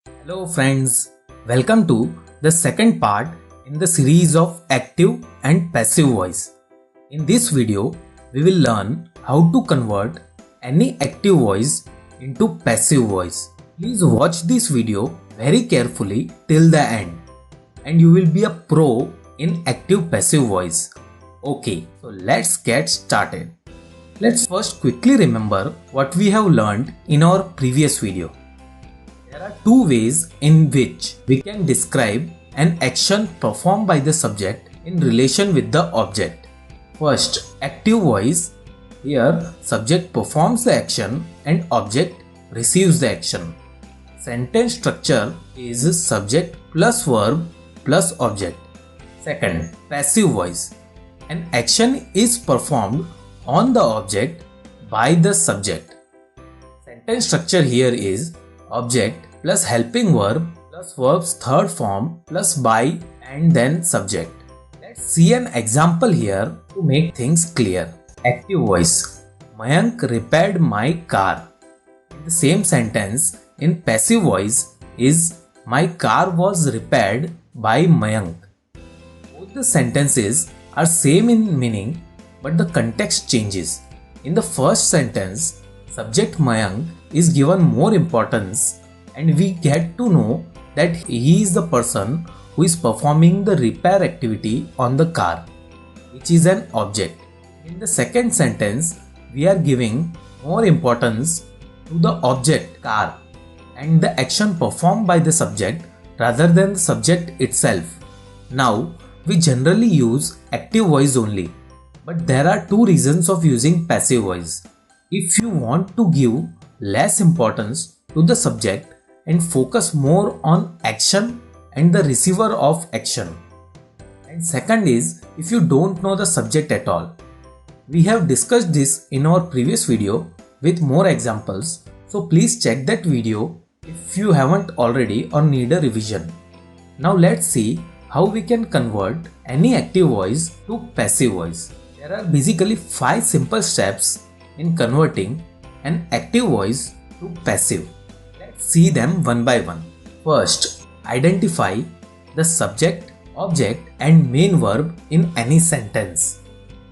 Hello friends, welcome to the second part in the series of active and passive voice. In this video, we will learn how to convert any active voice into passive voice. Please watch this video very carefully till the end and you will be a pro in active passive voice. Okay, so let's get started. Let's first quickly remember what we have learned in our previous video. There are two ways in which we can describe an action performed by the subject in relation with the object. First, active voice. Here, subject performs the action and object receives the action. Sentence structure is subject plus verb plus object. Second, passive voice. An action is performed on the object by the subject. Sentence structure here is object plus helping verb plus verb's third form plus by and then subject. Let's see an example here to make things clear. Active voice. Mayank repaired my car. In the same sentence, in passive voice is my car was repaired by Mayank. Both the sentences are same in meaning, but the context changes. In the first sentence, subject Mayank is given more importance and we get to know that he is the person who is performing the repair activity on the car, which is an object. In the second sentence, we are giving more importance to the object car and the action performed by the subject rather than the subject itself. Now, we generally use active voice only, but there are two reasons of using passive voice. If you want to give less importance to the subject and focus more on action and the receiver of action. And second is if you don't know the subject at all. We have discussed this in our previous video with more examples, so please check that video if you haven't already or need a revision. Now let's see how we can convert any active voice to passive voice. There are basically 5 simple steps in converting an active voice to passive. Let's see them one by one. First, identify the subject, object and main verb in any sentence.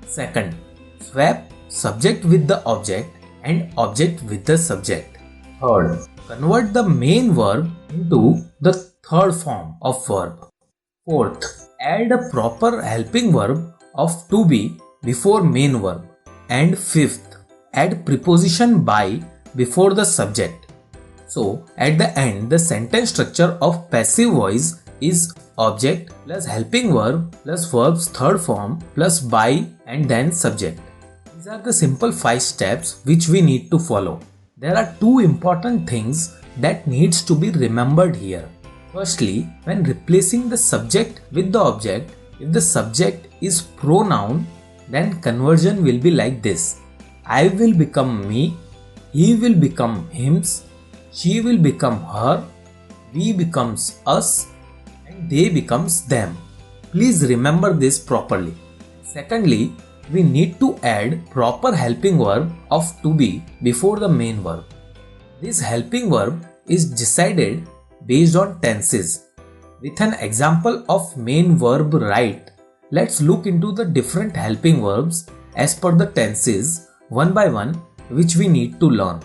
Second, swap subject with the object and object with the subject. Third, convert the main verb into the third form of verb. Fourth, add a proper helping verb of to be before main verb. And fifth, add preposition by before the subject. So at the end, the sentence structure of passive voice is object plus helping verb plus verb's third form plus by and then subject. These are the simple 5 steps which we need to follow. There are 2 important things that needs to be remembered here. Firstly, when replacing the subject with the object, if the subject is pronoun, then conversion will be like this. I will become me, he will become hims, she will become her, we becomes us, and they becomes them. Please remember this properly. Secondly, we need to add proper helping verb of to be before the main verb. This helping verb is decided based on tenses. With an example of main verb write, let's look into the different helping verbs as per the tenses one by one which we need to learn.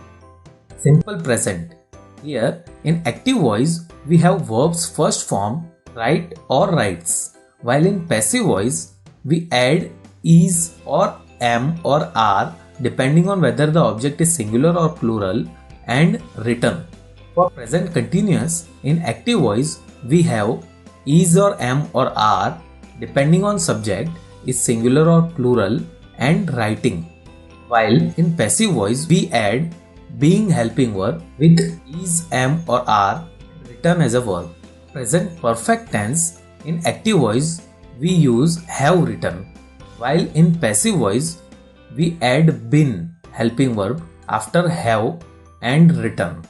Simple present. Here in active voice we have verbs first form write or writes, while in passive voice we add is or am or are depending on whether the object is singular or plural and written. For present continuous, in active voice, we have is or am or are depending on subject is singular or plural and writing. While in passive voice, we add being helping verb with is, am or are written as a verb. Present perfect tense, in active voice, we use have written. While in passive voice, we add been helping verb after have and written.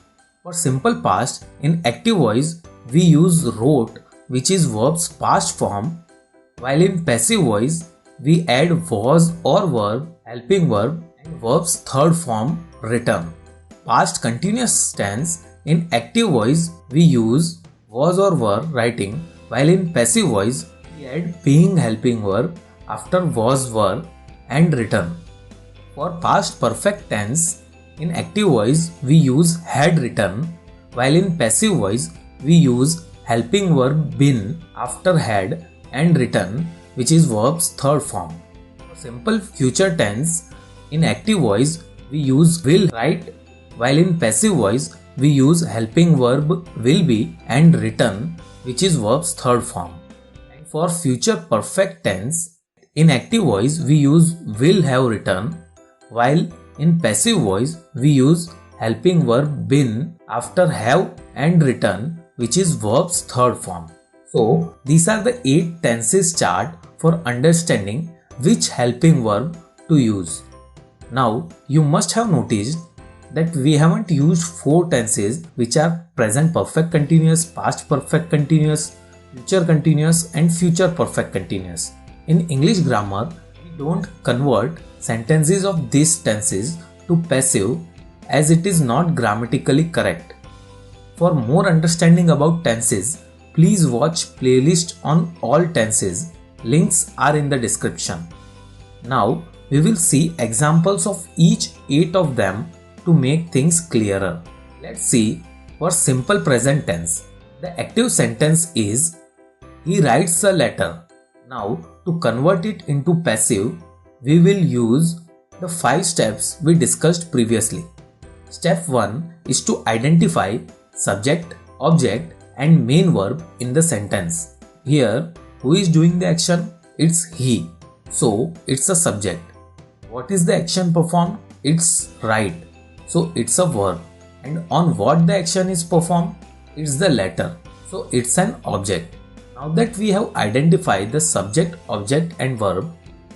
For simple past, in active voice, we use wrote, which is verb's past form, while in passive voice, we add was or verb, helping verb and verb's third form written. Past continuous tense In active voice, we use was or were writing, while in passive voice, we add being helping verb after was, were and written. For past perfect tense, in active voice, we use had written, while in passive voice, we use helping verb been after had and written, which is verb's third form. For simple future tense, in active voice, we use will write, while in passive voice, we use helping verb will be and written, which is verb's third form. And for future perfect tense, in active voice, we use will have written, while in passive voice, we use helping verb been after have and written, which is verb's third form. So, these are the 8 tenses chart for understanding which helping verb to use. Now, you must have noticed that we haven't used 4 tenses which are present perfect continuous, past perfect continuous, future continuous and future perfect continuous. In English grammar, we don't convert sentences of these tenses to passive as it is not grammatically correct. For more understanding about tenses, please watch playlist on all tenses. Links are in the description. Now, we will see examples of each 8 of them to make things clearer. Let's see. For simple present tense, the active sentence is he writes a letter. Now, to convert it into passive, we will use the 5 steps we discussed previously. Step 1 is to identify subject, object and main verb in the sentence. Here, who is doing the action? It's he. So, it's a subject. What is the action performed? It's write. So, it's a verb. And on what the action is performed? It's the letter. So, it's an object. Now that we have identified the subject, object and verb,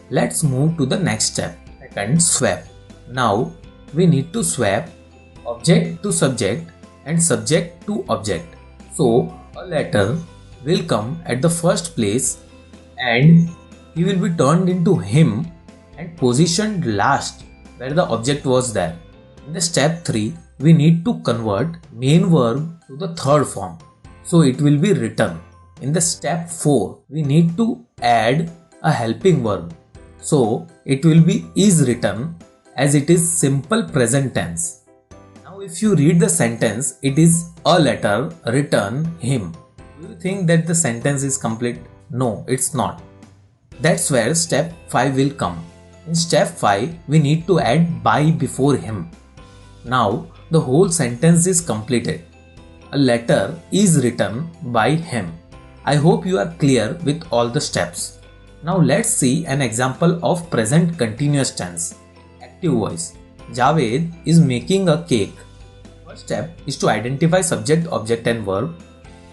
let's move to the next step. Second, swap. Now, we need to swap object to subject and subject to object. So, a letter will come at the first place and he will be turned into him and positioned last where the object was there. In the step 3, we need to convert main verb to the third form. So, it will be written. In the step 4, we need to add a helping verb. So, it will be is written as it is simple present tense. Now, if you read the sentence, it is a letter written him. Do you think that the sentence is complete? No, it's not. That's where step 5 will come. In step 5, we need to add by before him. Now, the whole sentence is completed. A letter is written by him. I hope you are clear with all the steps. Now let's see an example of present continuous tense. Active voice. Javed is making a cake. First step is to identify subject, object and verb.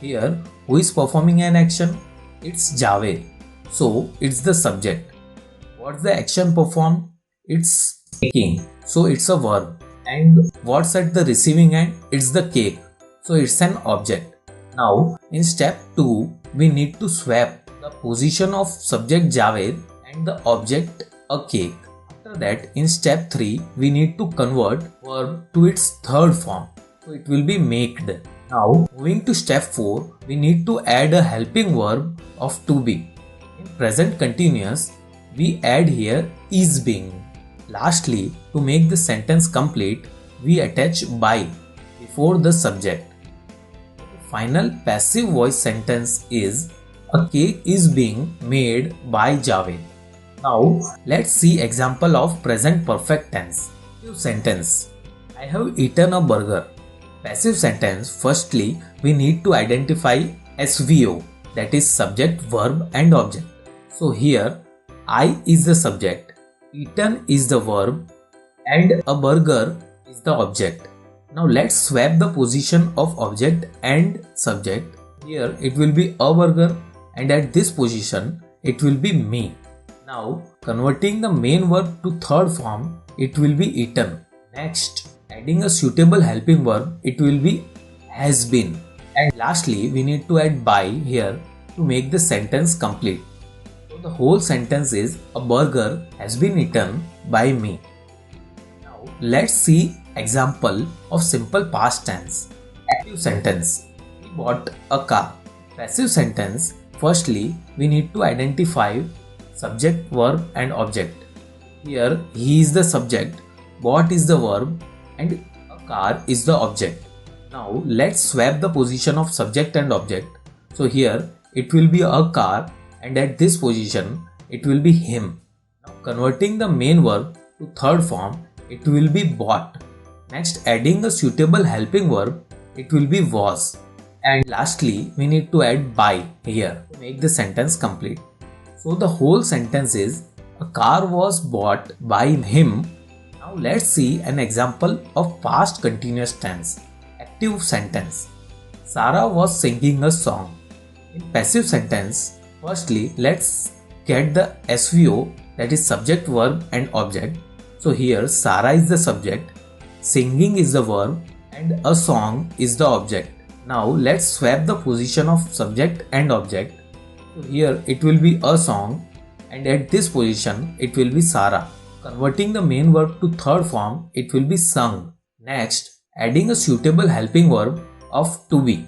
Here, who is performing an action? It's Javed. So, it's the subject. What's the action performed? It's making. So, it's a verb. And what's at the receiving end? It's the cake. So, it's an object. Now, in step 2, we need to swap the position of subject Javed and the object a cake. After that, in step 3, we need to convert verb to its third form. So, it will be maked. Now, moving to step 4, we need to add a helping verb of to be. In present continuous, we add here is being. Lastly, to make the sentence complete, we attach by before the subject. Final passive voice sentence is a cake is being made by Javed. Now let's see example of present perfect tense. Passive sentence. I have eaten a burger. Passive sentence. Firstly, we need to identify SVO, that is subject, verb and object. So here I is the subject, eaten is the verb and a burger is the object. Now let's swap the position of object and subject. Here it will be a burger and at this position it will be me. Now converting the main verb to third form, it will be eaten. Next, adding a suitable helping verb, it will be has been. And lastly, we need to add by here to make the sentence complete. So the whole sentence is a burger has been eaten by me. Now let's see example of simple past tense. Active sentence. He bought a car. Passive sentence. Firstly, we need to identify subject, verb and object. Here, he is the subject, bought is the verb and a car is the object. Now, let's swap the position of subject and object. So here, it will be a car and at this position, it will be him. Now, converting the main verb to third form, it will be bought. Next, adding a suitable helping verb, it will be was. And lastly, we need to add by here to make the sentence complete. So the whole sentence is, a car was bought by him. Now let's see an example of past continuous tense. Active sentence. Sarah was singing a song. In passive sentence, firstly let's get the SVO, that is subject, verb and object. So here Sarah is the subject, singing is the verb and a song is the object. Now let's swap the position of subject and object. So here it will be a song and at this position it will be Sarah. Converting the main verb to third form, it will be sung. Next, adding a suitable helping verb of to be,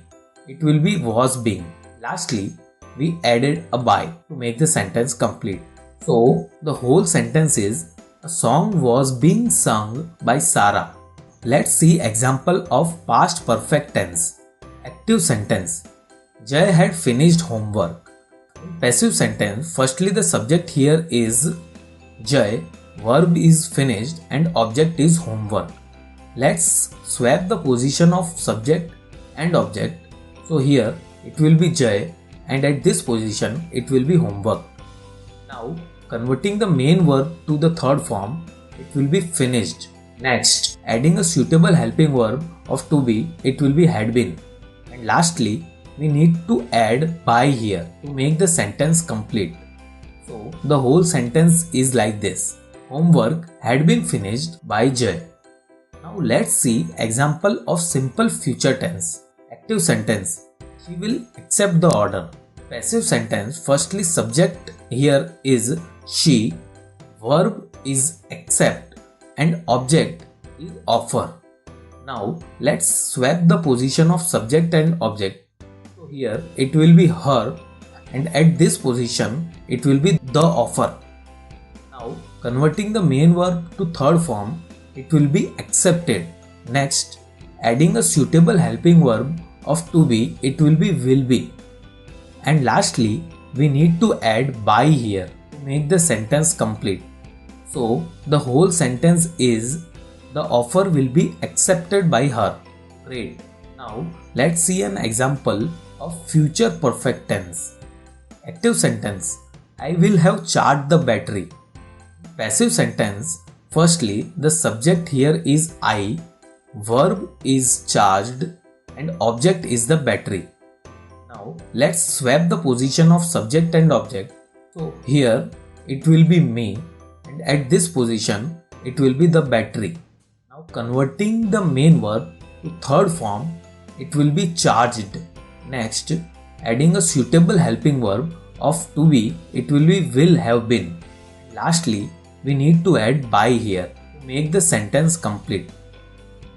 it will be was being. Lastly, we added a by to make the sentence complete. So the whole sentence is, a song was being sung by Sarah. Let's see example of past perfect tense. Active sentence. Jay had finished homework. In passive sentence, firstly the subject here is Jay, verb is finished and object is homework. Let's swap the position of subject and object. So here it will be Jay and at this position it will be homework. Now converting the main verb to the third form, it will be finished. Next, adding a suitable helping verb of to be, it will be had been. And lastly, we need to add by here to make the sentence complete. So the whole sentence is like this. Homework had been finished by Jay. Now let's see example of simple future tense. Active sentence. She will accept the order. Passive sentence. Firstly subject here is she, verb is accept and object is offer. Now let's swap the position of subject and object. So here it will be her and at this position it will be the offer. Now converting the main verb to third form, it will be accepted. Next, adding a suitable helping verb of to be, it will be. And lastly, we need to add by here to make the sentence complete. So the whole sentence is, the offer will be accepted by her. Great. Now let's see an example of future perfect tense. Active sentence. I will have charged the battery. Passive sentence. Firstly, the subject here is I, verb is charged and object is the battery. Now let's swap the position of subject and object. So here it will be me and at this position it will be the battery. Now converting the main verb to third form, it will be charged. Next, adding a suitable helping verb of to be, it will be will have been. Lastly, we need to add by here to make the sentence complete.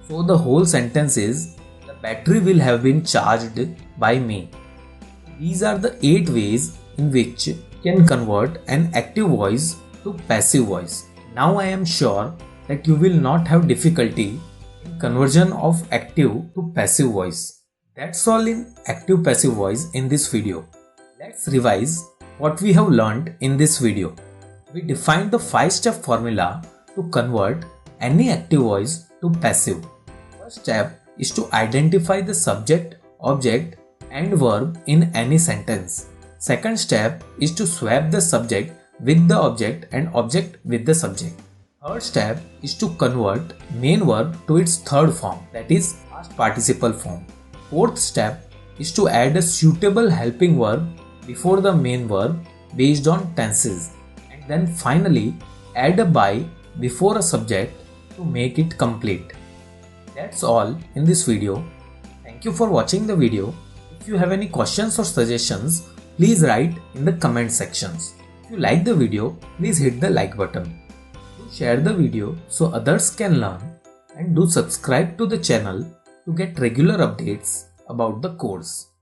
So the whole sentence is, the battery will have been charged by me. These are the 8 ways in which you can convert an active voice to passive voice. Now I am sure that you will not have difficulty in conversion of active to passive voice. That's all in active passive voice in this video. Let's revise what we have learned in this video. We defined the 5-step formula to convert any active voice to passive. First step is to identify the subject, object and verb in any sentence. Second step is to swap the subject with the object and object with the subject. Third step is to convert main verb to its third form, that is past participle form. Fourth step is to add a suitable helping verb before the main verb based on tenses. And then finally add a by before a subject to make it complete. That's all in this video. Thank you for watching the video. If you have any questions or suggestions, please write in the comment sections. If you like the video, please hit the like button. Do share the video so others can learn, and do subscribe to the channel to get regular updates about the course.